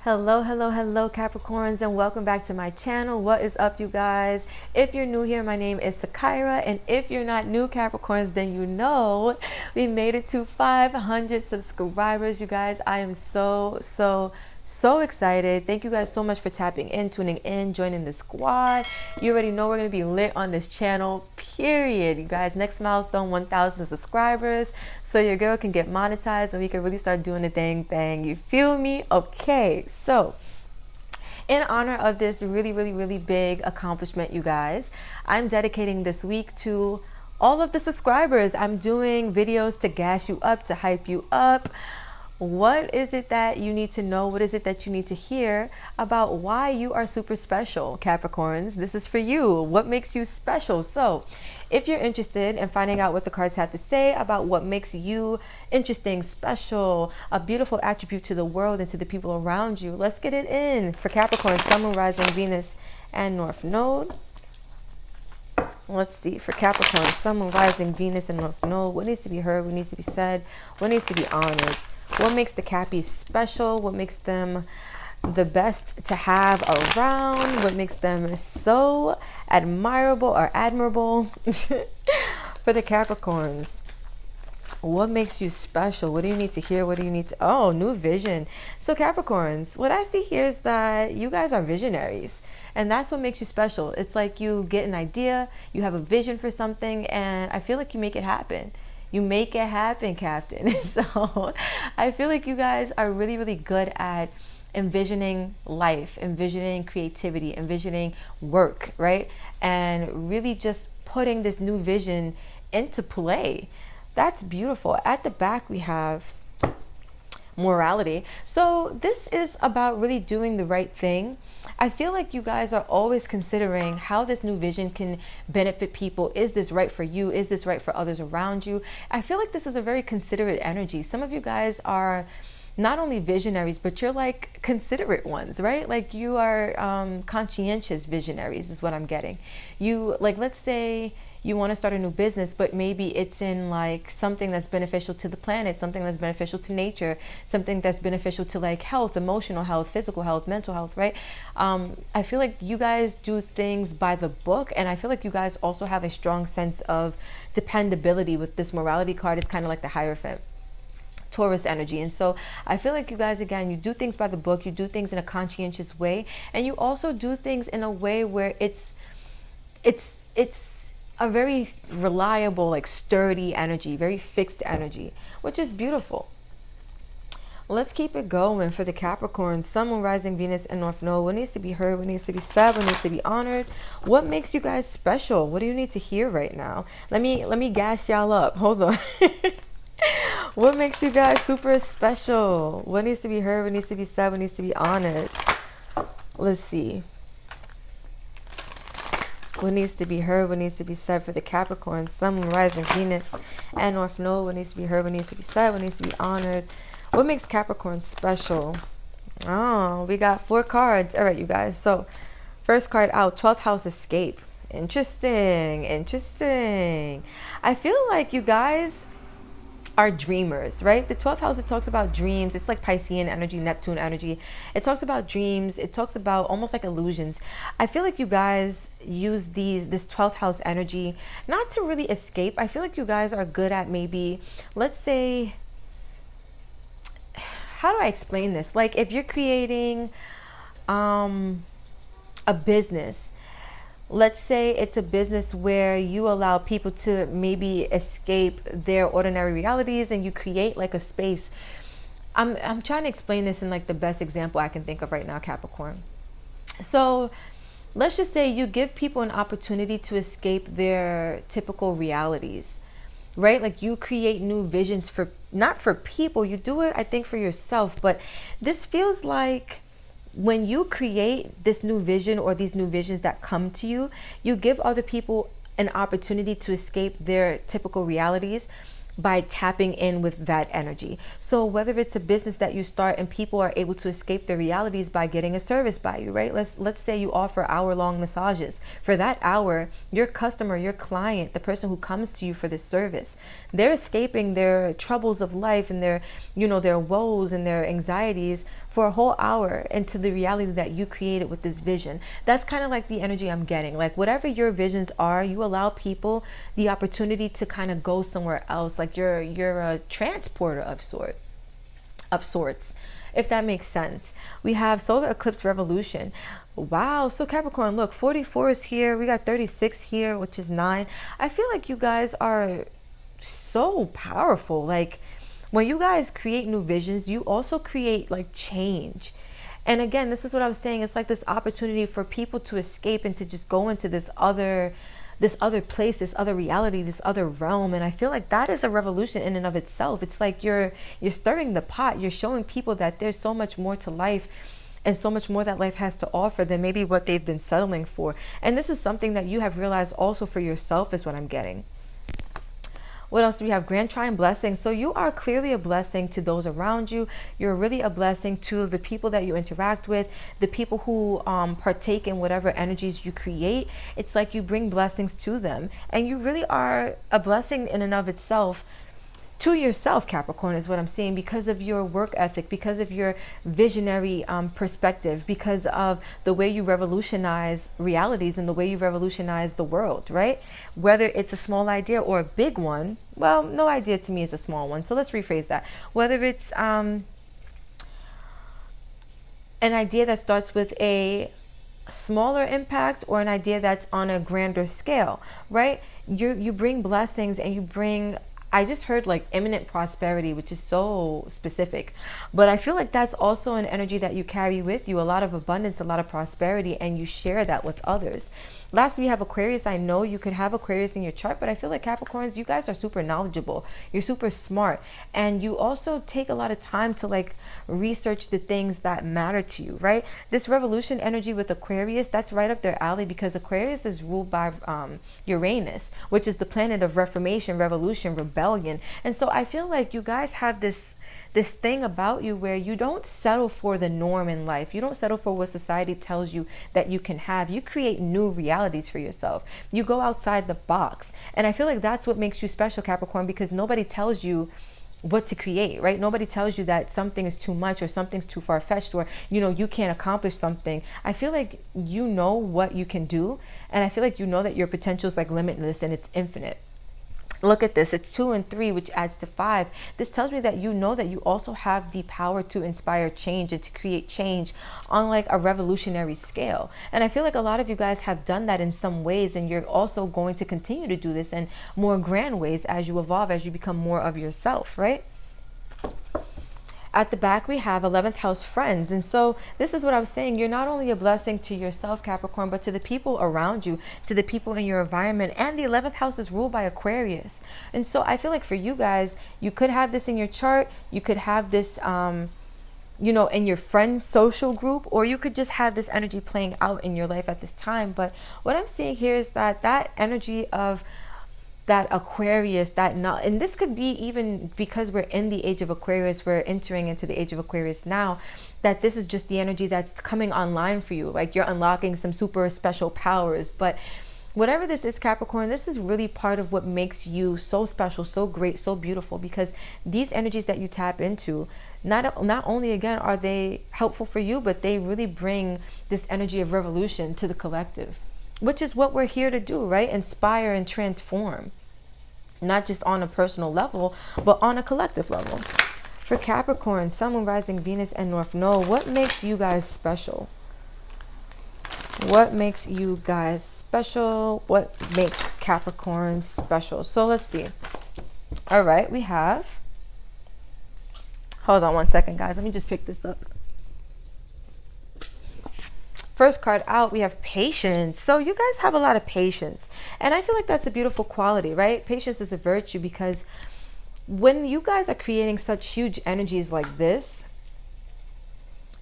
Hello, hello, hello, Capricorns, and welcome back to my channel. What is up, you guys? If you're new here, my name is Sakira, and if you're not new, Capricorns, then you know we made it to 500 subscribers, you guys. I am so excited. Thank you guys so much for tapping in, tuning in, joining the squad. You already know we're going to be lit on this channel, period. You guys, next milestone, 1,000 subscribers. So your girl can get monetized and we can really start doing the dang thing. You feel me? Okay, so in honor of this really big accomplishment, you guys, I'm dedicating this week to all of the subscribers. I'm doing videos to gas you up, to hype you up. What is it that you need to know? What is it that you need to hear about why you are super special, Capricorns? This is for you. What makes you special? So if you're interested in finding out what the cards have to say about what makes you interesting, special, a beautiful attribute to the world and to the people around you, let's get it in. For Capricorn, Sun, Moon, Rising, Venus, and North Node. Let's see. For Capricorn, Sun, Moon, Rising, Venus, and North Node, what needs to be heard? What needs to be said? What needs to be honored? What makes the Cappies special? What makes them the best to have around? What makes them so admirable or admirable? For the Capricorns, what makes you special? What do you need to hear? What do you need to... Oh, new vision. So Capricorns, what I see here is that you guys are visionaries. And that's what makes you special. It's like you get an idea, you have a vision for something, and I feel like you make it happen. You make it happen, Captain. So I feel like you guys are really good at envisioning life, envisioning creativity, envisioning work, right? And really just putting this new vision into play. That's beautiful. At the back, we have morality. So this is about really doing the right thing. I feel like you guys are always considering how this new vision can benefit people. Is this right for you? Is this right for others around you? I feel like this is a very considerate energy. Some of you guys are not only visionaries, but you're like considerate ones, right? Like you are conscientious visionaries is what I'm getting. You, like, let's say you want to start a new business, but maybe it's in like something that's beneficial to the planet, something that's beneficial to nature, something that's beneficial to like health, emotional health, physical health, mental health, right? I feel like you guys do things by the book, and I feel like you guys also have a strong sense of dependability. With this morality card, it's kind of like the Hierophant, Taurus energy. And so I feel like you guys, again, you do things by the book, you do things in a conscientious way, and you also do things in a way where it's a very reliable, like sturdy energy, very fixed energy, which is beautiful. Let's keep it going. For the Capricorn, Sun, Moon, Rising, Venus, and North Node, what needs to be heard? What needs to be said? What needs to be honored? What makes you guys special? What do you need to hear right now? Let me gas y'all up. Hold on. What makes you guys super special? What needs to be heard? What needs to be said? What needs to be honored? Let's see. What needs to be heard? What needs to be said? For the Capricorn, Sun, Moon, Rising, Venus, and North Node, what needs to be heard? What needs to be said? What needs to be honored? What makes Capricorn special? Oh, we got 4 cards. All right, you guys. So first card out, 12th house, escape. Interesting. I feel like you guys are dreamers, right? The 12th house, it talks about dreams. It's like Piscean energy, Neptune energy. It talks about dreams. It talks about almost like illusions. I feel like you guys use this 12th house energy not to really escape. I feel like you guys are good at, maybe, let's say, how do I explain this? Like if you're creating a business, let's say it's a business where you allow people to maybe escape their ordinary realities and you create like a space. I'm trying to explain this in like the best example I can think of right now, Capricorn. So let's just say you give people an opportunity to escape their typical realities, right? Like you create new visions for, not for people, you do it, I think, for yourself. But this feels like when you create this new vision or these new visions that come to you, you give other people an opportunity to escape their typical realities by tapping in with that energy. So whether it's a business that you start and people are able to escape their realities by getting a service by you, right? Let's say you offer hour-long massages. For that hour, your customer, your client, the person who comes to you for this service, they're escaping their troubles of life and their, their woes and their anxieties for a whole hour into the reality that you created with this vision. That's kind of like the energy I'm getting. Like whatever your visions are, you allow people the opportunity to kind of go somewhere else. Like you're a transporter of sorts, if that makes sense. We have solar eclipse revolution. Wow. So Capricorn, look, 44 is here. We got 36 here, which is 9. I feel like you guys are so powerful. Like when you guys create new visions, you also create like change. And again, this is what I was saying. It's like this opportunity for people to escape and to just go into this other place, this other reality, this other realm. And I feel like that is a revolution in and of itself. It's like you're stirring the pot. You're showing people that there's so much more to life and so much more that life has to offer than maybe what they've been settling for. And this is something that you have realized also for yourself, is what I'm getting. What else do we have? Grand Trine blessing. So you are clearly a blessing to those around you. You're really a blessing to the people that you interact with, the people who partake in whatever energies you create. It's like you bring blessings to them, and you really are a blessing in and of itself to yourself, Capricorn, is what I'm seeing, because of your work ethic, because of your visionary perspective, because of the way you revolutionize realities and the way you revolutionize the world, right? Whether it's a small idea or a big one. Well, no idea to me is a small one. So let's rephrase that. Whether it's an idea that starts with a smaller impact or an idea that's on a grander scale, right? You bring blessings, and you bring, I just heard like imminent prosperity, which is so specific, but I feel like that's also an energy that you carry with you, a lot of abundance, a lot of prosperity, and you share that with others. Last, we have Aquarius. I know you could have Aquarius in your chart, but I feel like Capricorns, you guys are super knowledgeable. You're super smart, and you also take a lot of time to like research the things that matter to you, right? This revolution energy with Aquarius, that's right up their alley, because Aquarius is ruled by Uranus, which is the planet of reformation, revolution, rebellion. And so I feel like you guys have this thing about you where you don't settle for the norm in life. You don't settle for what society tells you that you can have. You create new realities for yourself. You go outside the box. And I feel like that's what makes you special, Capricorn, because nobody tells you what to create, right? Nobody tells you that something is too much or something's too far-fetched, or you can't accomplish something. I feel like you know what you can do, and I feel like you know that your potential is like limitless and it's infinite. Look at this. It's 2 and 3, which adds to 5. This tells me that you know that you also have the power to inspire change and to create change on like a revolutionary scale. And I feel like a lot of you guys have done that in some ways, and you're also going to continue to do this in more grand ways as you evolve, as you become more of yourself, right? At the back, we have 11th house friends. And so this is what I was saying. You're not only a blessing to yourself, Capricorn, but to the people around you, to the people in your environment. And the 11th house is ruled by Aquarius. And so I feel like for you guys, you could have this in your chart. You could have this, in your friends' social group, or you could just have this energy playing out in your life at this time. But what I'm seeing here is that energy of that Aquarius, and this could be even because we're in the age of Aquarius, we're entering into the age of Aquarius now, that this is just the energy that's coming online for you. Like you're unlocking some super special powers. But whatever this is, Capricorn, this is really part of what makes you so special, so great, so beautiful, because these energies that you tap into, not only again are they helpful for you, but they really bring this energy of revolution to the collective, which is what we're here to do, right? Inspire and transform, not just on a personal level, but on a collective level. For Capricorn, Sun, Moon, Rising, Venus, and North Node, what makes you guys special? What makes you guys special? What makes Capricorn special? So let's see. All right, we have, hold on one second, guys. Let me just pick this up. First card out, we have patience. So you guys have a lot of patience. And I feel like that's a beautiful quality, right? Patience is a virtue, because when you guys are creating such huge energies like this,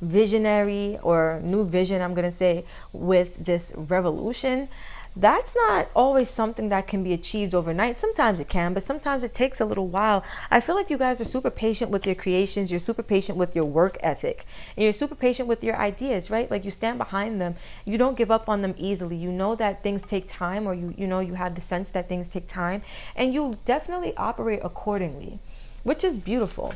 visionary or new vision, I'm going to say, with this revolution, that's not always something that can be achieved overnight. Sometimes it can, but sometimes it takes a little while. I feel like you guys are super patient with your creations. You're super patient with your work ethic, and you're super patient with your ideas, right? Like you stand behind them. You don't give up on them easily. You know that things take time, or you have the sense that things take time, and you definitely operate accordingly, which is beautiful.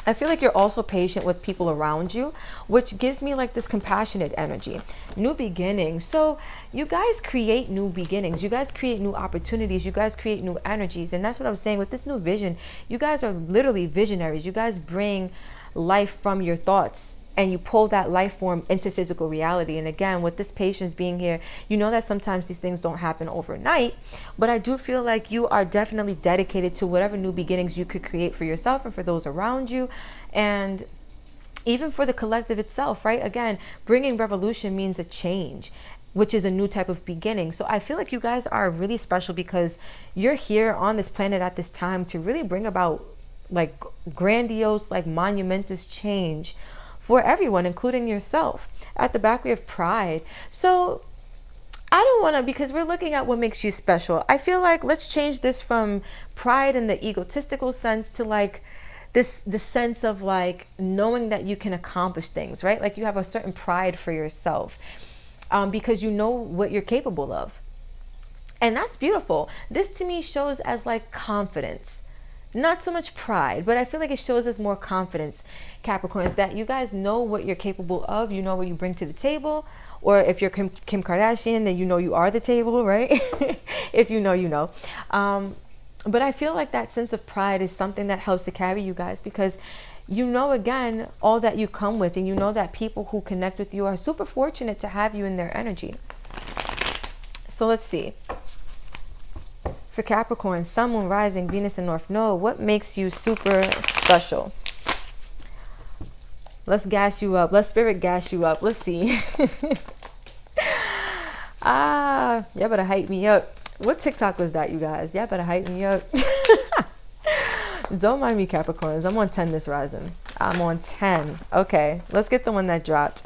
I feel like you're also patient with people around you, which gives me like this compassionate energy. New beginnings. So you guys create new beginnings. You guys create new opportunities. You guys create new energies. And that's what I was saying with this new vision. You guys are literally visionaries. You guys bring life from your thoughts and you pull that life form into physical reality. And again, with this patience being here, you know that sometimes these things don't happen overnight, but I do feel like you are definitely dedicated to whatever new beginnings you could create for yourself and for those around you, and even for the collective itself, right? Again, bringing revolution means a change, which is a new type of beginning. So I feel like you guys are really special because you're here on this planet at this time to really bring about like grandiose, like monumentous change for everyone, including yourself. At the back, we have pride. So I don't want to, because we're looking at what makes you special. I feel like let's change this from pride in the egotistical sense to like the sense of like knowing that you can accomplish things, right? Like you have a certain pride for yourself because you know what you're capable of. And that's beautiful. This to me shows as like confidence. Not so much pride, but I feel like it shows us more confidence, Capricorns, that you guys know what you're capable of. You know what you bring to the table. Or if you're Kim Kardashian, then you know you are the table, right? If you know, you know. But I feel like that sense of pride is something that helps to carry you guys because you know, again, all that you come with. And you know that people who connect with you are super fortunate to have you in their energy. So let's see. For Capricorn, Sun, Moon, Rising, Venus, and North Node, what makes you super special? Let's gas you up. Let's spirit gas you up. Let's see. Y'all better hype me up. What TikTok was that, you guys? Y'all better hype me up. Don't mind me, Capricorns. I'm on 10 this rising. I'm on 10. Okay, let's get the one that dropped.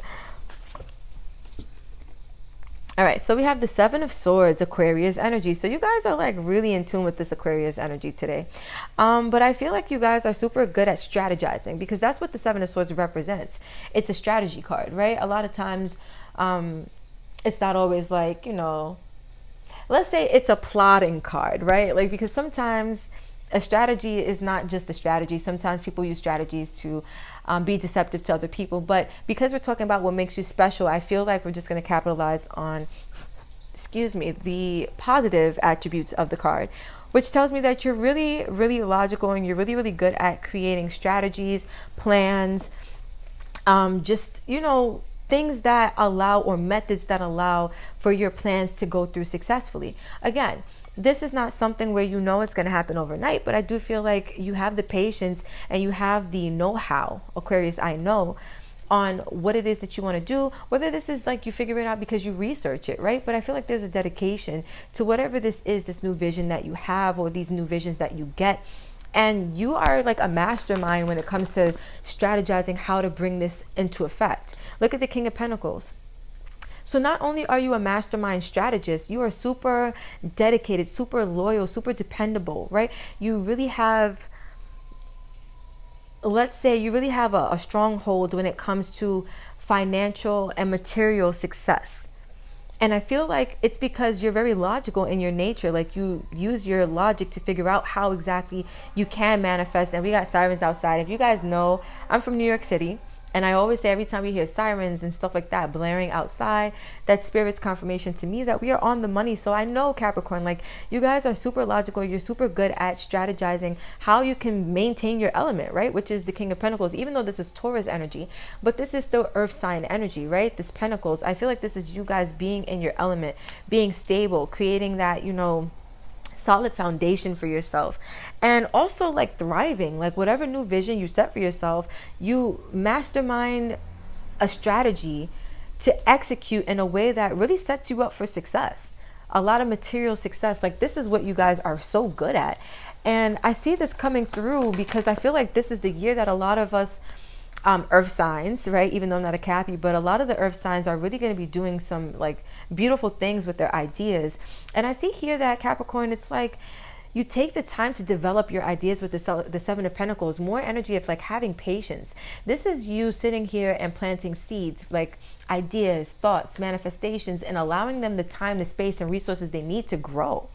All right, so we have the Seven of Swords, Aquarius energy. So you guys are like really in tune with this Aquarius energy today. But I feel like you guys are super good at strategizing because that's what the Seven of Swords represents. It's a strategy card, right? A lot of times it's not always like, you know, let's say it's a plotting card, right? Like because sometimes a strategy is not just a strategy. Sometimes people use strategies to be deceptive to other people. But because we're talking about what makes you special, I feel like we're just going to capitalize on, the positive attributes of the card, which tells me that you're really, really logical and you're really, really good at creating strategies, plans, just, you know, things that allow or methods that allow for your plans to go through successfully. Again, this is not something where you know it's going to happen overnight, but I do feel like you have the patience and you have the know-how, Aquarius, I know, on what it is that you want to do, whether this is like you figure it out because you research it, right? But I feel like there's a dedication to whatever this is, this new vision that you have or these new visions that you get. And you are like a mastermind when it comes to strategizing how to bring this into effect. Look at the King of Pentacles. So not only are you a mastermind strategist, you are super dedicated, super loyal, super dependable, right? You really have, let's say you really have a stronghold when it comes to financial and material success. And I feel like it's because you're very logical in your nature. Like you use your logic to figure out how exactly you can manifest. And we got sirens outside. If you guys know, I'm from New York City. And I always say every time we hear sirens and stuff like that blaring outside, that spirit's confirmation to me that we are on the money. So I know, Capricorn, like you guys are super logical. You're super good at strategizing how you can maintain your element, right? Which is the King of Pentacles, even though this is Taurus energy, but this is still earth sign energy, right? This Pentacles, I feel like this is you guys being in your element, being stable, creating that, you know, solid foundation for yourself, and also like thriving, like whatever new vision you set for yourself, you mastermind a strategy to execute in a way that really sets you up for success, a lot of material success. Like this is what you guys are so good at. And I see this coming through because I feel like this is the year that a lot of us earth signs, right, even though I'm not a Cappy, but a lot of the earth signs are really going to be doing some like beautiful things with their ideas. And I see here that Capricorn, it's like you take the time to develop your ideas with the Seven of Pentacles, more energy of like having patience. This is you sitting here and planting seeds, like ideas, thoughts, manifestations, and allowing them the time, the space, and resources they need to grow.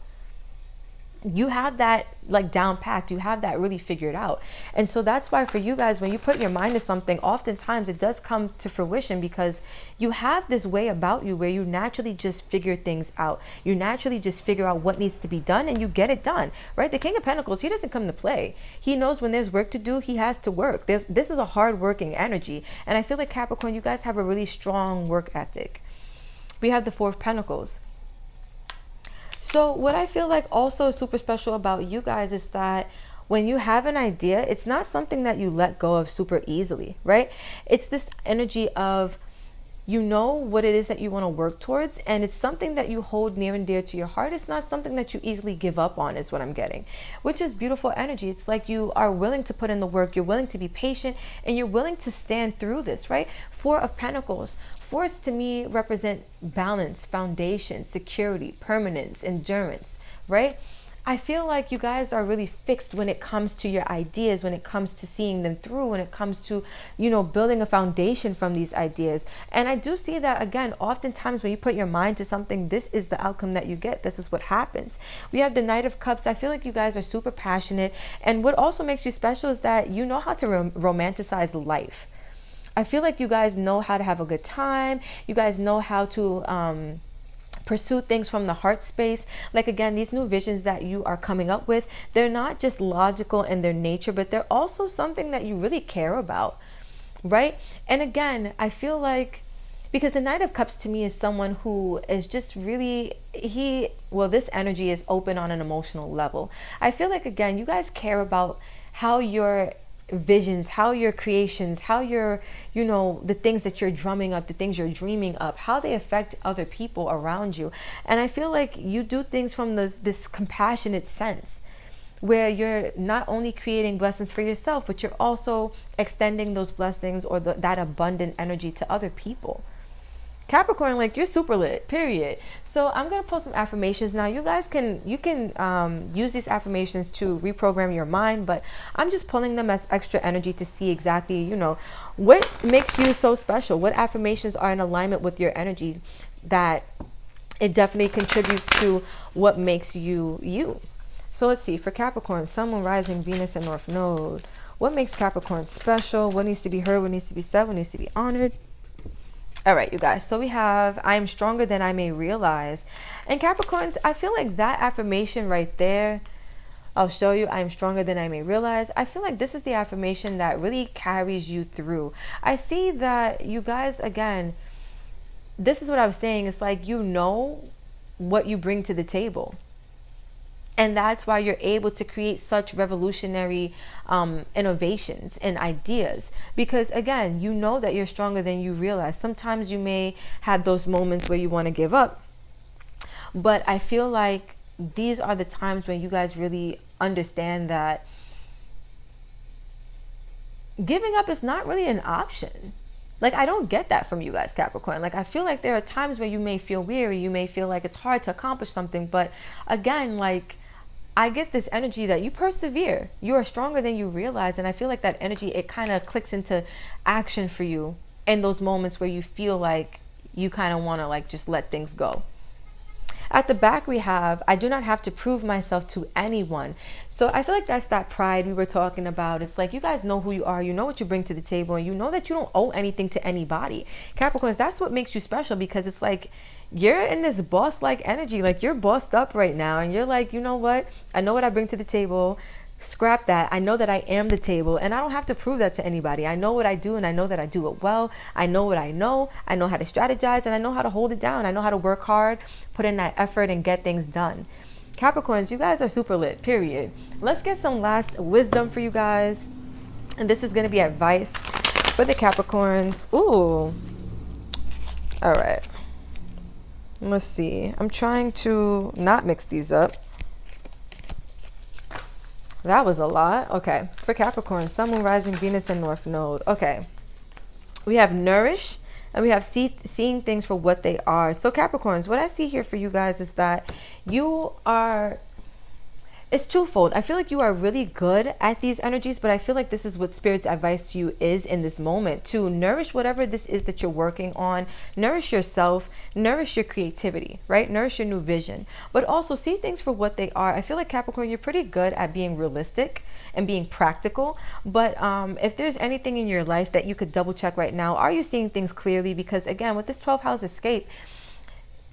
you have that like down packed, you have that really figured out. And so that's why for you guys, when you put your mind to something, oftentimes it does come to fruition because you have this way about you where you naturally just figure things out. You naturally just figure out what needs to be done and you get it done, right? The King of Pentacles, he doesn't come to play. He knows when there's work to do, he has to work. This is a hard working energy. And I feel like Capricorn, you guys have a really strong work ethic. We have the Four of Pentacles. So what I feel like also is super special about you guys is that when you have an idea, it's not something that you let go of super easily, right? It's this energy of, you know what it is that you want to work towards, and it's something that you hold near and dear to your heart. It's not something that you easily give up on, is what I'm getting, which is beautiful energy. It's like you are willing to put in the work, you're willing to be patient, and you're willing to stand through this, right? Four of Pentacles. Fours to me represent balance, foundation, security, permanence, endurance, right? I feel like you guys are really fixed when it comes to your ideas, when it comes to seeing them through, when it comes to, you know, building a foundation from these ideas. And I do see that, again, oftentimes when you put your mind to something, this is the outcome that you get. This is what happens. We have the Knight of Cups. I feel like you guys are super passionate. And what also makes you special is that you know how to romanticize life. I feel like you guys know how to have a good time. You guys know how to pursue things from the heart space. Like, again, these new visions that you are coming up with, they're not just logical in their nature, but they're also something that you really care about, right? And again, I feel like, because the Knight of Cups to me is someone who is just really, this energy is open on an emotional level. I feel like, again, you guys care about how your visions, how your creations, how your, you know, the things that you're drumming up, the things you're dreaming up, how they affect other people around you. And I feel like you do things from this compassionate sense where you're not only creating blessings for yourself, but you're also extending those blessings or that abundant energy to other people. Capricorn, like, you're super lit, period. So I'm gonna post some affirmations now. You guys can use these affirmations to reprogram your mind, but I'm just pulling them as extra energy to see exactly, you know, what makes you so special, what affirmations are in alignment with your energy, that it definitely contributes to what makes you you. So let's see, for Capricorn, Sun, Moon, Rising, Venus, and North Node. What makes Capricorn special? What needs to be heard? What needs to be said? What needs to be honored? All right, you guys, so we have, I am stronger than I may realize. And Capricorns, I feel like that affirmation right there, I'll show you, I am stronger than I may realize. I feel like this is the affirmation that really carries you through. I see that you guys, again, this is what I was saying. It's like, you know what you bring to the table. And that's why you're able to create such revolutionary innovations and ideas. Because, again, you know that you're stronger than you realize. Sometimes you may have those moments where you want to give up. But I feel like these are the times when you guys really understand that giving up is not really an option. Like, I don't get that from you guys, Capricorn. Like, I feel like there are times where you may feel weary. You may feel like it's hard to accomplish something. But, again, like, I get this energy that you persevere. You are stronger than you realize. And I feel like that energy, it kind of clicks into action for you in those moments where you feel like you kind of want to, like, just let things go. At the back, we have, I do not have to prove myself to anyone. So I feel like that's that pride we were talking about. It's like, you guys know who you are. You know what you bring to the table. And you know that you don't owe anything to anybody. Capricorns, that's what makes you special, because it's like, you're in this boss-like energy. Like, you're bossed up right now. And you're like, you know what? I know what I bring to the table. Scrap that. I know that I am the table, and I don't have to prove that to anybody. I know what I do, and I know that I do it well. I know what I know. I know how to strategize, and I know how to hold it down. I know how to work hard, put in that effort, and get things done. Capricorns, you guys are super lit, period. Let's get some last wisdom for you guys. And this is going to be advice for the Capricorns. Ooh. All right. Let's see. I'm trying to not mix these up. That was a lot. Okay. For Capricorn, Sun, Moon, Rising, Venus, and North Node. Okay. We have nourish, and we have seeing things for what they are. So Capricorns, what I see here for you guys is that you are it's twofold. I feel like you are really good at these energies, but I feel like this is what Spirit's advice to you is in this moment, to nourish whatever this is that you're working on, nourish yourself, nourish your creativity, right? Nourish your new vision, but also see things for what they are. I feel like Capricorn, you're pretty good at being realistic and being practical, but if there's anything in your life that you could double check right now, are you seeing things clearly? Because again, with this 12th house escape,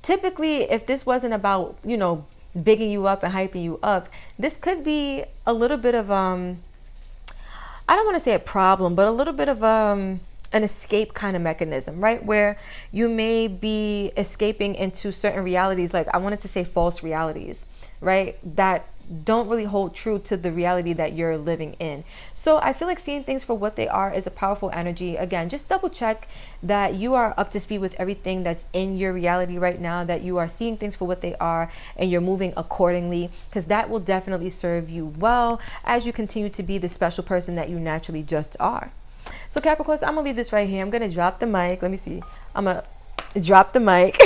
typically if this wasn't about, you know, bigging you up and hyping you up, this could be a little bit of I don't want to say a problem, but a little bit of an escape kind of mechanism, right? Where you may be escaping into certain realities, like I wanted to say false realities, right? That don't really hold true to the reality that you're living in. So I feel like seeing things for what they are is a powerful energy. Again, just double check that you are up to speed with everything that's in your reality right now, that you are seeing things for what they are and you're moving accordingly, because that will definitely serve you well as you continue to be the special person that you naturally just are. So Capricorns, I'm gonna leave this right here. I'm gonna drop the mic. Let me see. I'm gonna drop the mic.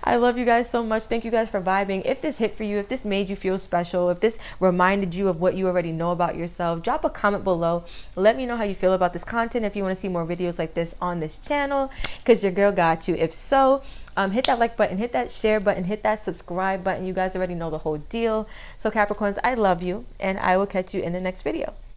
I love you guys so much. Thank you guys for vibing. If this hit for you, if this made you feel special, if this reminded you of what you already know about yourself, drop a comment below. Let me know how you feel about this content. If you want to see more videos like this on this channel, because your girl got you. If so, hit that like button, hit that share button, hit that subscribe button. You guys already know the whole deal. So Capricorns, I love you, and I will catch you in the next video.